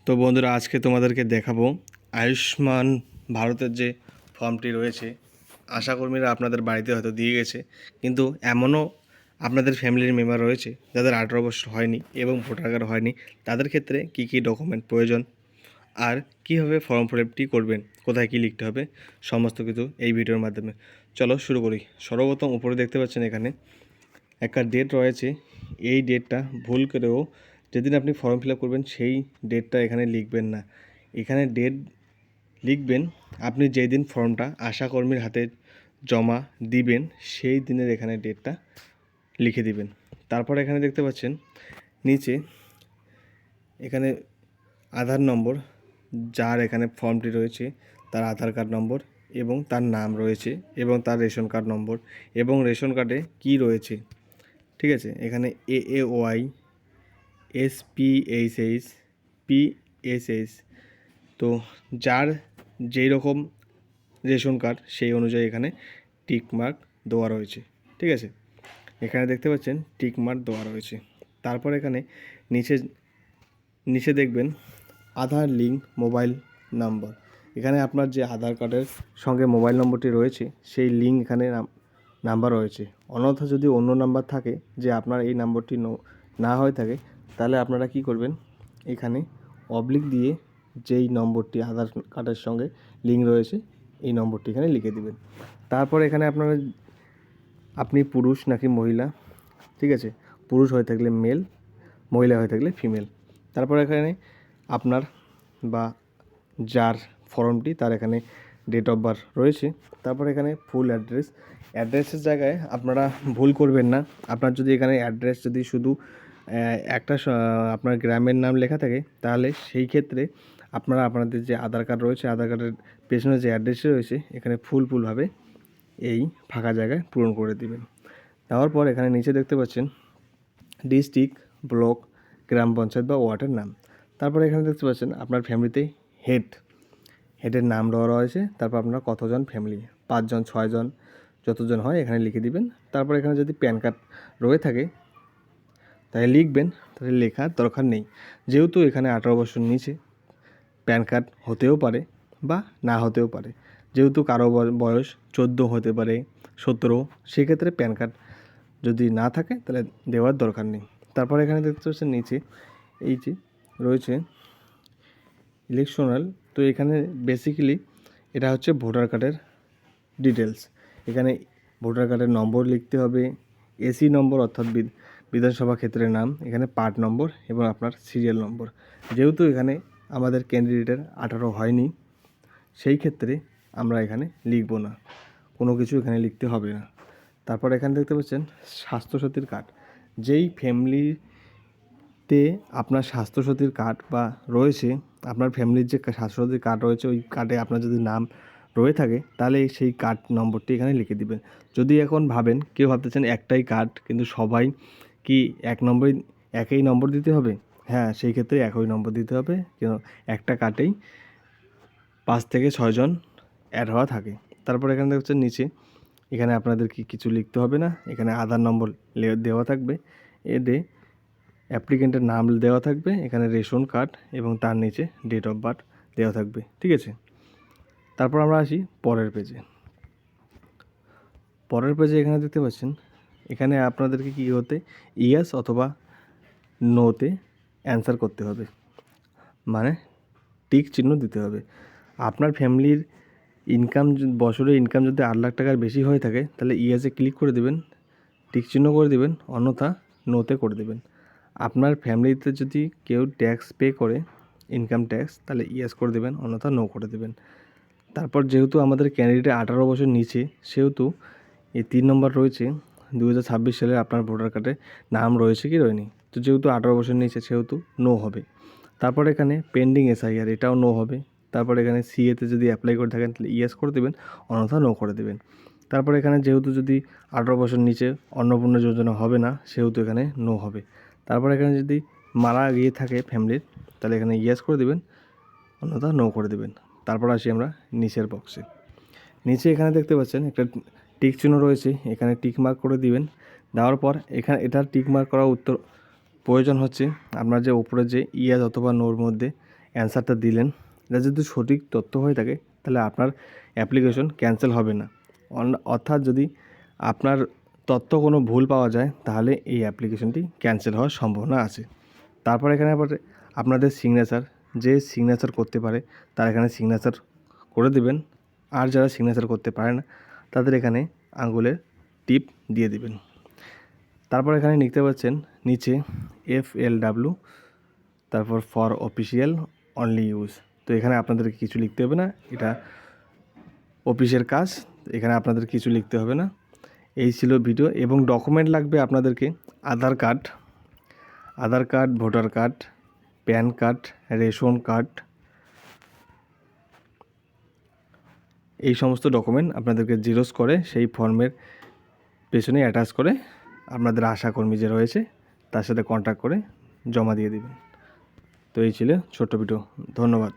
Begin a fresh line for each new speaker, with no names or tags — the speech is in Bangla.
তো বন্ধুরা, আজকে তোমাদেরকে দেখাবো আয়ুষ্মান ভারতের যে ফর্মটি রয়েছে। আশাকর্মীরা আপনাদের বাড়িতে হয়তো দিয়ে গেছে, কিন্তু এমনও আপনাদের ফ্যামিলির মেম্বার রয়েছে যাদের 18 বছর হয়নি এবং ভোটার কার্ড হয়নি। তাদের ক্ষেত্রে কি কি ডকুমেন্ট প্রয়োজন আর কীভাবে ফর্ম ফিলআপটি করবেন, কোথায় কী লিখতে হবে, সমস্ত কিছু এই ভিডিওর মাধ্যমে। চলো শুরু করি। সর্বপ্রথম উপরে দেখতে পাচ্ছেন এখানে একটা ডেট রয়েছে। এই ডেটটা ভুল করেও যেদিন আপনি ফর্ম ফিল আপ করবেন সেই ডেটটা এখানে লিখবেন না। এখানে ডেট লিখবেন আপনি যেই দিন ফর্মটা আশাকর্মীর হাতে জমা দিবেন সেই দিনের এখানে ডেটটা লিখে দিবেন। তারপর এখানে দেখতে পাচ্ছেন নিচে এখানে আধার নম্বর, যার এখানে ফর্মটি রয়েছে তার আধার কার্ড নম্বর এবং তার নাম রয়েছে এবং তার রেশন কার্ড নম্বর এবং রেশন কার্ডে কি রয়েছে, ঠিক আছে। এখানে AAOI, SPHH, PSS। তো যার যেই রকম রেশন কার্ড সেই অনুযায়ী এখানে টিক মার্ক দেওয়া রয়েছে, ঠিক আছে। এখানে দেখতে পাচ্ছেন টিক মার্ক দেওয়া রয়েছে। তারপর এখানে নিচে নিচে দেখবেন আধার লিঙ্ক মোবাইল নাম্বার। এখানে আপনার যে আধার কার্ডের সঙ্গে মোবাইল নম্বরটি রয়েছে সেই লিঙ্ক এখানে নাম্বার রয়েছে। অন্যথা যদি অন্য নাম্বার থাকে, যে আপনার এই নাম্বারটি না হয়ে থাকে, তাহলে আপনারা কি করবেন, এখানে অবলিক দিয়ে যেই নম্বরটি আধার কার্ডের সঙ্গে লিঙ্ক রয়েছে এই নম্বরটি এখানে লিখে দিবেন। তারপর এখানে আপনি পুরুষ নাকি মহিলা, ঠিক আছে। পুরুষ হয়ে থাকলে মেল, মহিলা হয়ে থাকলে ফিমেল। তারপর এখানে আপনার বা যার ফর্মটি তার এখানে ডেট অফ বার্থ রয়েছে। তারপর এখানে ফুল অ্যাড্রেসের জায়গায় আপনারা ভুল করবেন না। আপনার যদি এখানে অ্যাড্রেস যদি শুধু একটা আপনার গ্রামের নাম লেখা থাকে, তাহলে সেই ক্ষেত্রে আপনারা আপনাদের যে আধার কার্ড রয়েছে আধার কার্ডের পেছনে যে অ্যাড্রেসটি রয়েছে এখানে ফুলভাবে এই ফাঁকা জায়গায় পূরণ করে দিবেন। দেওয়ার পর এখানে নিচে দেখতে পাচ্ছেন ডিস্ট্রিক্ট, ব্লক, গ্রাম পঞ্চায়েত বা ওয়ার্ডের নাম। তারপরে এখানে দেখতে পাচ্ছেন আপনার ফ্যামিলিতে হেডের নাম দেওয়া রয়েছে। তারপর আপনার কতজন ফ্যামিলি, 5 জন, 6 জন, যতজন হয় এখানে লিখে দিবেন। তারপর এখানে যদি প্যান কার্ড রয়ে থাকে তাহলে লিখবেন, তাহলে লেখার দরকার নেই। যেহেতু এখানে 18 বছর নিচে প্যান কার্ড হতেও পারে বা না হতেও পারে। যেহেতু কারো বয়স 14 হতে পারে, 17, সেক্ষেত্রে প্যান কার্ড যদি না থাকে তাহলে দেওয়ার দরকার নেই। তারপর এখানে দেখতে পাচ্ছেন নিচে এই যে রয়েছে ইলেকশনাল। তো এখানে বেসিক্যালি এটা হচ্ছে ভোটার কার্ডের ডিটেলস। এখানে ভোটার কার্ডের নম্বর লিখতে হবে, এসি নম্বর অর্থাৎ বিধানসভা ক্ষেত্রের নাম, এখানে পার্ট নম্বর এবং আপনার সিরিয়াল নম্বর। যেহেতু এখানে আমাদের ক্যান্ডিডেটের 18 হয়নি, সেই ক্ষেত্রে আমরা এখানে লিখব না, কোনো কিছু এখানে লিখতে হবে না। তারপর এখানে দেখতে পাচ্ছেন স্বাস্থ্যসাথীর কার্ড। যেই ফ্যামিলিতে আপনার স্বাস্থ্যসাথীর কার্ড বা রয়েছে, আপনার ফ্যামিলির যে স্বাস্থ্যসাথীর কার্ড রয়েছে ওই কার্ডে আপনার যদি নাম রয়ে থাকে তাহলে সেই কার্ড নম্বরটি এখানে লিখে দিবেন। যদি এখন ভাবেন, কেউ ভাবতেছেন একটাই কার্ড কিন্তু সবাই কি একই নম্বর দিতে হবে? হ্যাঁ, সেই ক্ষেত্রে একই নম্বর দিতে হবে। একটা কার্ডেই 5 থেকে 6 জন অ্যাড হওয়া থাকে। তারপর এখানে দেখছেন নিচে এখানে আপনাদের কিছু লিখতে হবে না। এখানে আধার নম্বর দেওয়া থাকবে, অ্যাপ্লিকেন্টের নাম দেওয়া থাকবে, এখানে রেশন কার্ড এবং তার নিচে ডেট অফ বার্থ দেওয়া থাকবে, ঠিক আছে। তারপর আমরা আসি পরের পেজে। এখানে দেখতে পাচ্ছেন এখানে আপনাদেরকে কী হতে ইয়েস অথবা নোতে অ্যান্সার করতে হবে, মানে টিক চিহ্ন দিতে হবে। আপনার ফ্যামিলির বছরের ইনকাম যদি 8 লাখ টাকার বেশি হয়ে থাকে তাহলে ইয়েসে ক্লিক করে দেবেন, টিক চিহ্ন করে দেবেন, অন্যথা নোতে করে দেবেন। আপনার ফ্যামিলিতে যদি কেউ ট্যাক্স পে করে, ইনকাম ট্যাক্স, তাহলে ইয়েস করে দেবেন, অন্যথা নো করে দেবেন। তারপর যেহেতু আমাদের ক্যান্ডিডেট 18 বছর নিচে, সেহেতু এই 3 নম্বর রয়েছে 2026 সালে আপনার ভোটার কার্ডে নাম রয়েছে কি রয়নি। তো যেহেতু 18 বছর নিচে সেহেতু নো হবে। তারপর এখানে পেন্ডিং SIR, এটাও নো হবে। তারপর এখানে সিএতে যদি অ্যাপ্লাই করে থাকেন তাহলে ইয়েস করে দেবেন, অন্যথা নো করে দেবেন। তারপর এখানে যেহেতু যদি 18 বছর নিচে অন্নপূর্ণা যোজনা হবে না, সেহেতু এখানে নো হবে। তারপর এখানে যদি মারা গিয়ে থাকে ফ্যামিলির, তাহলে এখানে ইয়েস করে দেবেন, অন্যথা নো করে দেবেন। তারপর আসি আমরা নিচের বক্সে। নিচে এখানে দেখতে পাচ্ছেন একটা টিক চিহ্ন রয়েছে, এখানে টিক মার্ক করে দিবেন। দেওয়ার পর এখানে এটার টিক মার্ক করা প্রয়োজন হচ্ছে আপনার যে উপরে যে ইয়েস অথবা নোর মধ্যে অ্যান্সারটা দিলেন, এটা যদি সঠিক তথ্য হয়ে থাকে তাহলে আপনার অ্যাপ্লিকেশন ক্যান্সেল হবে না। অর্থাৎ যদি আপনার তথ্য কোনো ভুল পাওয়া যায় তাহলে এই অ্যাপ্লিকেশনটি ক্যান্সেল হওয়ার সম্ভাবনা আছে। তারপর এখানে আবার আপনাদের সিগনেচার, যে সিগনেচার করতে পারে তার এখানে সিগনেচার করে দেবেন, আর যারা সিগনেচার করতে পারে না তাদের এখানে আঙুলের টিপ দিয়ে দিবেন। তারপর এখানে লিখতে পাচ্ছেন নিচে FLW, তারপর ফর অফিসিয়াল অনলি ইউজ। তো এখানে আপনাদেরকে কিছু লিখতে হবে না, এটা অফিসের কাজ, এখানে আপনাদের কিছু লিখতে হবে না। এই ছিল ভিডিও। এবং ডকুমেন্ট লাগবে আপনাদেরকে Aadhaar card, voter card, PAN card, ration card, এই সমস্ত ডকুমেন্ট আপনাদেরকে জেরক্স করে সেই ফর্মের পেছনে অ্যাটাচ করে আপনাদের আশাকর্মী যে রয়েছে তার সাথে কন্ট্যাক্ট করে জমা দিয়ে দেবেন। তো এই ছিল ছোট্ট ভিডিও। ধন্যবাদ।